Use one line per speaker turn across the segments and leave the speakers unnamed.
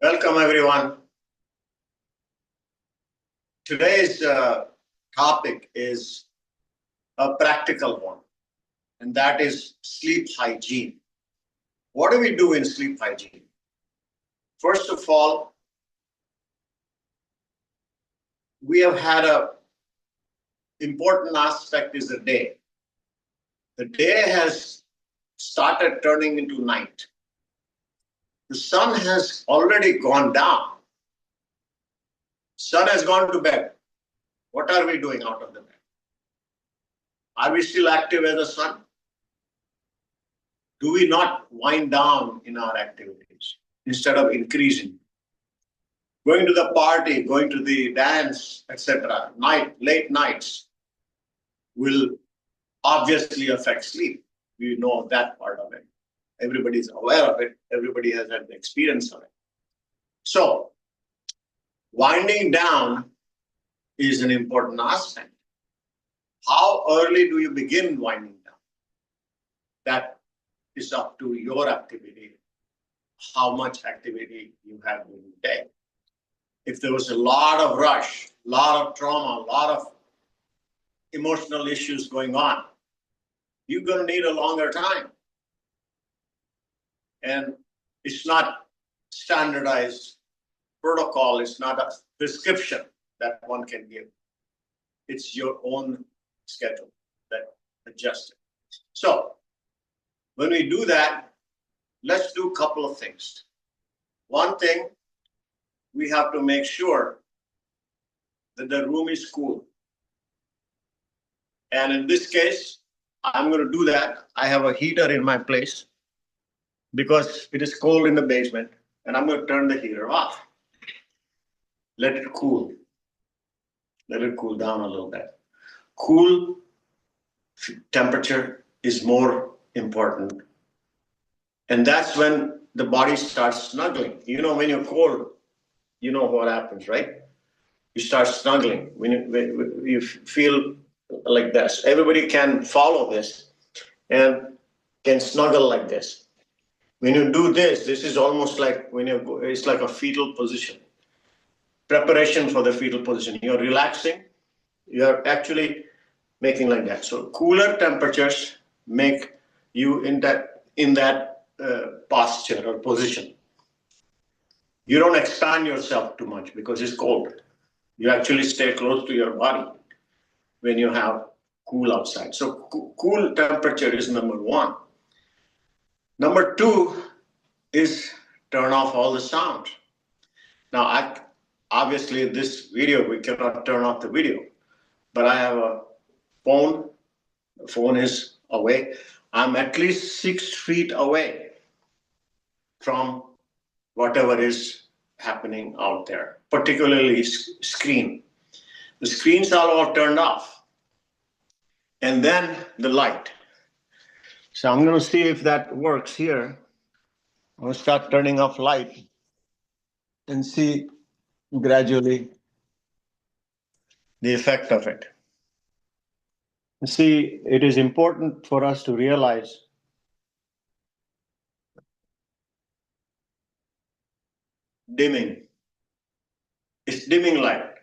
Welcome, everyone. Today's topic is a practical one, and that is sleep hygiene. What do we do in sleep hygiene? First of all, we have had a important aspect is the day. The day has started turning into night. The sun has already gone down. Sun has gone to bed. What are we doing out of the bed? Are we still active as the sun? Do we not wind down in our activities instead of increasing? Going to the party, going to the dance, etc., late nights will obviously affect sleep. We know that part of it. Everybody is aware of it. Everybody has had the experience of it. So, winding down is an important aspect. How early do you begin winding down? That is up to your activity, how much activity you have during the day. If there was a lot of rush, a lot of trauma, a lot of emotional issues going on, you're going to need a longer time. And it's not standardized protocol, it's not a prescription that one can give. It's your own schedule that adjusts it. So, when we do that, let's do a couple of things. One thing, we have to make sure that the room is cool. And in this case, I'm going to do that. I have a heater in my place because it is cold in the basement, and I'm going to turn the heater off. Let it cool. Let it cool down a little bit. Cool temperature is more important. And that's when the body starts snuggling. You know, when you're cold, you know what happens, right? You start snuggling. When you feel like this. Everybody can follow this and can snuggle like this. When you do this, this is almost like it's like a fetal position. Preparation for the fetal position. You're relaxing. You're actually making like that. So cooler temperatures make you in that posture or position. You don't expand yourself too much because it's cold. You actually stay close to your body when you have cool outside. So cool temperature is number one. Number two is turn off all the sound. Now, obviously, this video, we cannot turn off the video, but I have a phone. The phone is away. I'm at least 6 feet away from whatever is happening out there, particularly screen. The screens are all turned off. And then the light. So I'm going to see if that works here. I'm going to start turning off light and see gradually the effect of it. See, it is important for us to realize dimming. It's dimming light.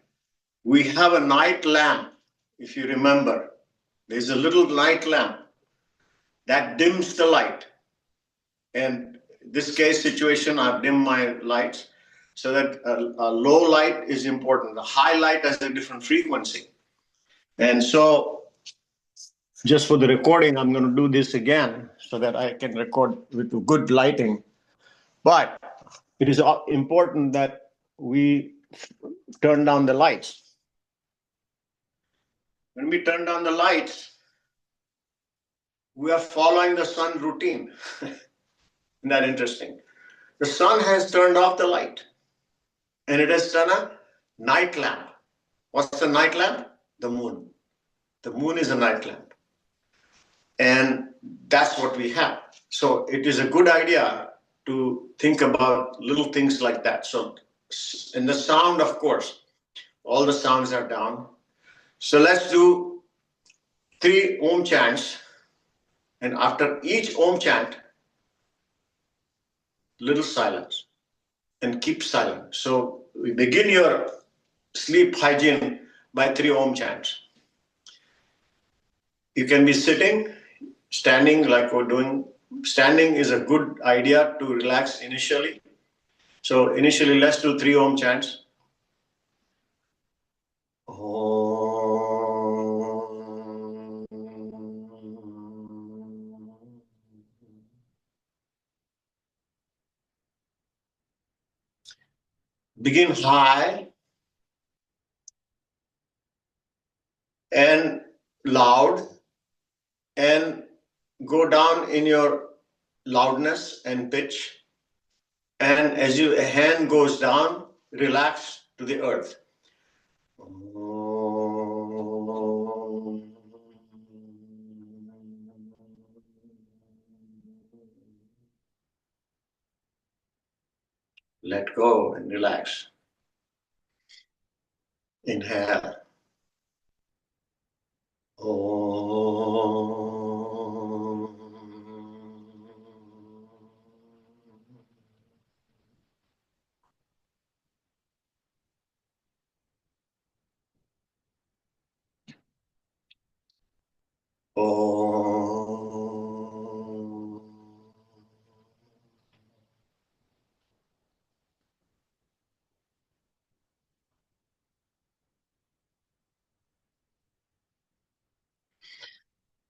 We have a night lamp, if you remember. There's a little night lamp that dims the light. And this case situation, I've dimmed my lights so that a low light is important. The high light has a different frequency. And so just for the recording, I'm going to do this again so that I can record with good lighting. But it is important that we turn down the lights. When we turn down the lights, we are following the sun routine. Isn't that interesting? The sun has turned off the light and it has done a night lamp. What's the night lamp? The moon. The moon is a night lamp. And that's what we have. So it is a good idea to think about little things like that. So in the sound, of course, all the sounds are down. So let's do 3 Om chants. And after each Om chant, little silence. and keep silent. So we begin your sleep hygiene by 3 Om chants. You can be sitting, standing like we're doing. Standing is a good idea to relax initially. So initially, let's do 3 Om chants. Begin high and loud and go down in your loudness and pitch. And as your hand goes down, relax to the earth. Let go and relax. Inhale.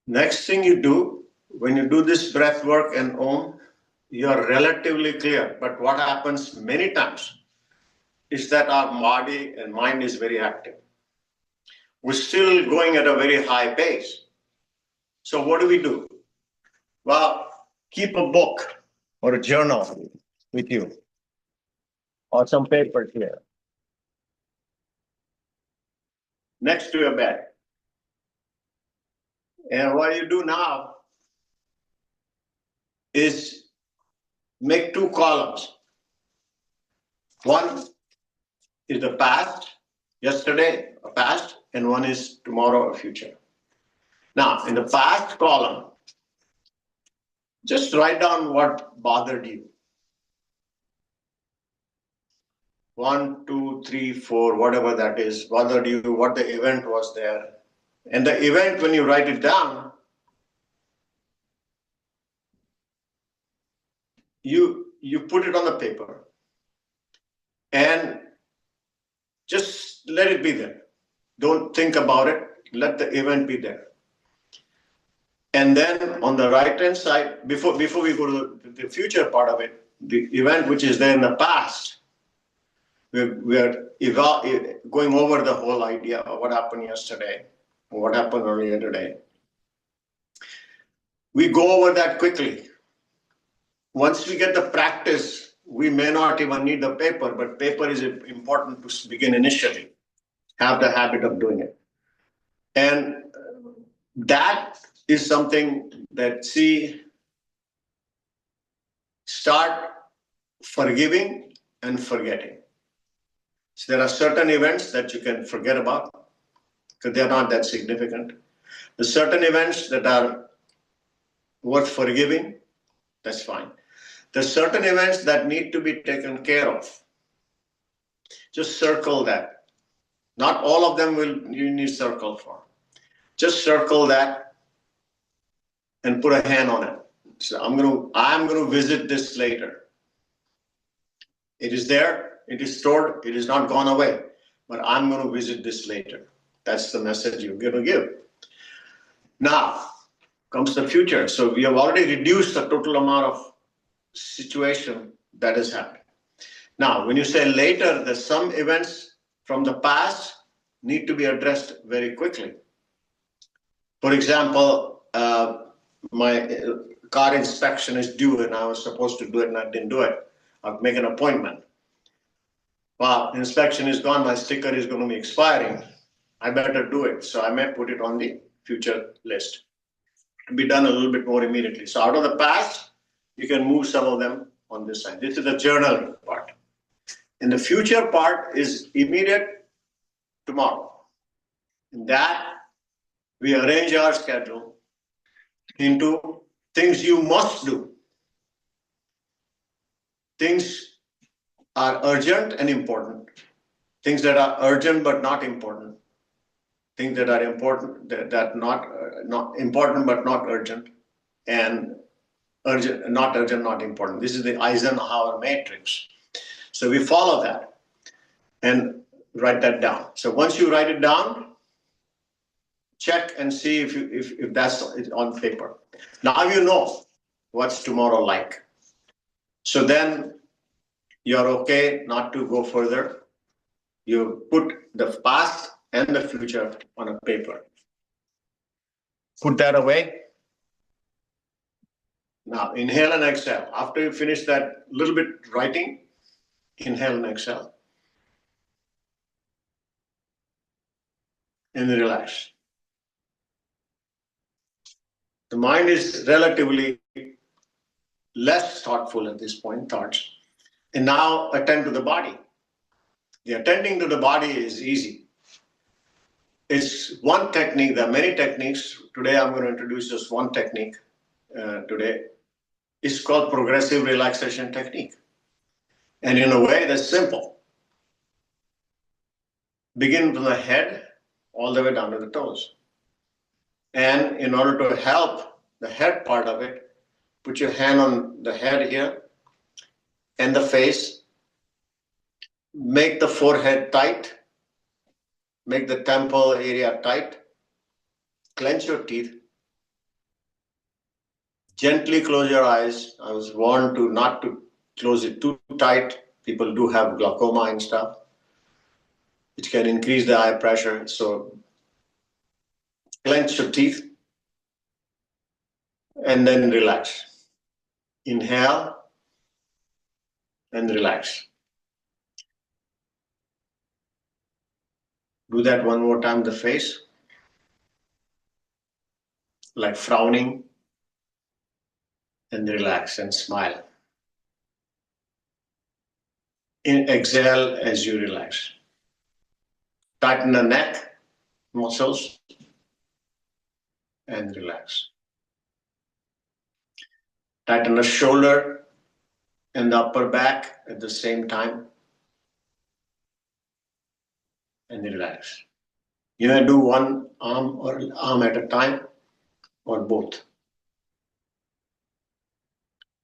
Next thing you do, when you do this breath work and Om, you are relatively clear. But what happens many times is that our body and mind is very active. We're still going at a very high pace. So what do? Well, keep a book or a journal with you or some papers here next to your bed. And what you do now is make 2 columns. One is the past, yesterday, or past, and one is tomorrow or future. Now, in the past column, just write down what bothered you. 1, 2, 3, 4, whatever that is, bothered you, what the event was there. And the event, when you write it down, you put it on the paper and just let it be there. Don't think about it. Let the event be there. And then on the right-hand side, before we go to the future part of it, the event which is there in the past, we are going over the whole idea of what happened yesterday, what happened earlier today. We go over that quickly. Once we get the practice, we may not even need the paper, but paper is important to begin initially. Have the habit of doing it. And that is something that, start forgiving and forgetting. So there are certain events that you can forget about because they're not that significant. There's certain events that are worth forgiving, that's fine. There's certain events that need to be taken care of. Just circle that. Not all of them you need circle for. Just circle that and put a hand on it. So I'm gonna visit this later. It is there, it is stored, it is not gone away, but I'm gonna visit this later. That's the message you're gonna give. Now comes the future. So we have already reduced the total amount of situation that has happened. Now, when you say later, there's some events from the past need to be addressed very quickly. For example, my car inspection is due and I was supposed to do it and I didn't do it. I'll make an appointment. Well, inspection is gone, my sticker is going to be expiring. I better do it. So I may put it on the future list to be done a little bit more immediately. So out of the past, you can move some of them on this side. This is the journaling part. And the future part is immediate tomorrow. In that, we arrange our schedule into things you must do, things are urgent and important. Things that are urgent but not important. Things that are important that not important but not urgent, and urgent, not important. This is the Eisenhower matrix. So we follow that and write that down. So once you write it down, check and see if that's on paper. Now you know what's tomorrow like. So then you're okay not to go further. You put the past and the future on a paper. Put that away. Now inhale and exhale. After you finish that little bit writing, inhale and exhale. And relax. The mind is relatively less thoughtful at this point, thoughts. And now attend to the body. The attending to the body is easy. It's one technique. There are many techniques. Today I'm going to introduce just one technique today. It's called progressive relaxation technique. And in a way that's simple. Begin from the head all the way down to the toes. And in order to help the head part of it, put your hand on the head here and the face. Make the forehead tight. Make the temple area tight. Clench your teeth. Gently close your eyes. I was warned not to close it too tight. People do have glaucoma and stuff, which can increase the eye pressure. So clench your teeth and then relax. Inhale and relax. Do that one more time, the face. Like frowning, and relax and smile. Exhale as you relax. Tighten the neck muscles and relax. Tighten the shoulder and the upper back at the same time and relax. You may do one arm at a time or both.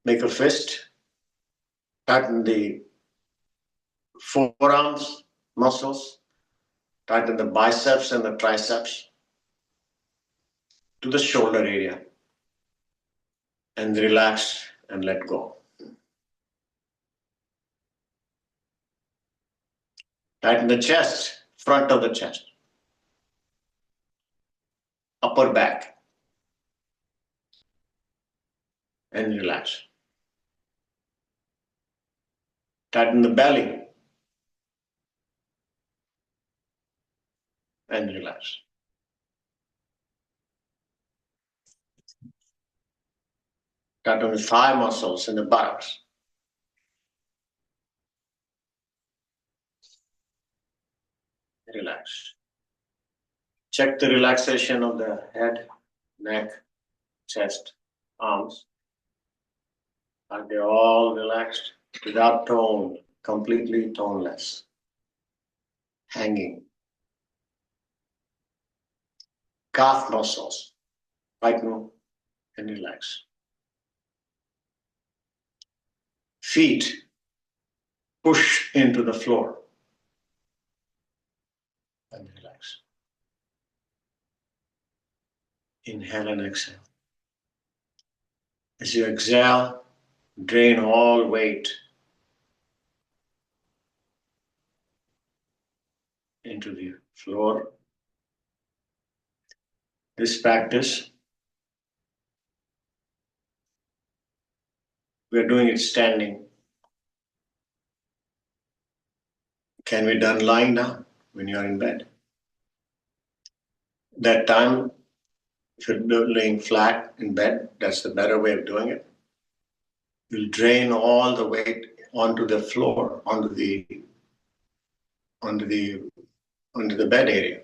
Make a fist. Tighten the forearms muscles. Tighten the biceps and the triceps to the shoulder area. And relax and let go. Tighten the chest, front of the chest, upper back, and relax. Tighten the belly and relax. Tighten the thigh muscles and the buttocks. Relax. Check the relaxation of the head, neck, chest, arms. Are they all relaxed? Without tone, completely toneless. Hanging. Calf muscles. Tighten and relax. Feet. Push into the floor. And relax. Inhale and exhale. As you exhale, drain all weight into the floor. This practice, we're doing it standing. Can be done lying down when you're in bed. That time, if you're laying flat in bed, that's the better way of doing it. You'll drain all the weight onto the floor, onto the bed area.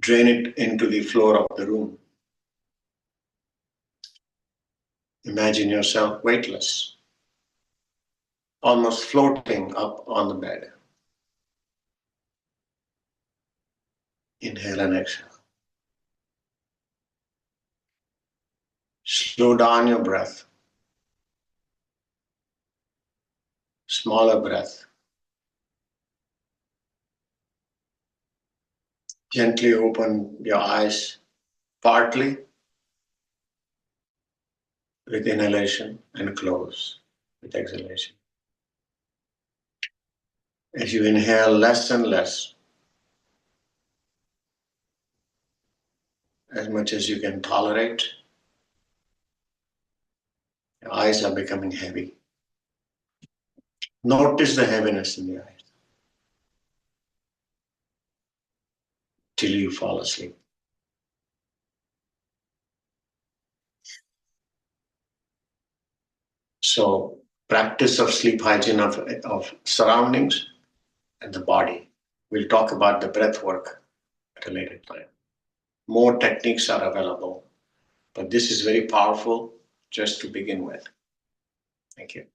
Drain it into the floor of the room. Imagine yourself weightless. almost floating up on the bed. Inhale and exhale. Slow down your breath. Smaller breath. Gently open your eyes partly with inhalation and close with exhalation. As you inhale less and less, as much as you can tolerate, your eyes are becoming heavy. Notice the heaviness in the eyes till you fall asleep. So, practice of sleep hygiene of surroundings and the body. We'll talk about the breath work at a later time. More techniques are available, but this is very powerful just to begin with. Thank you.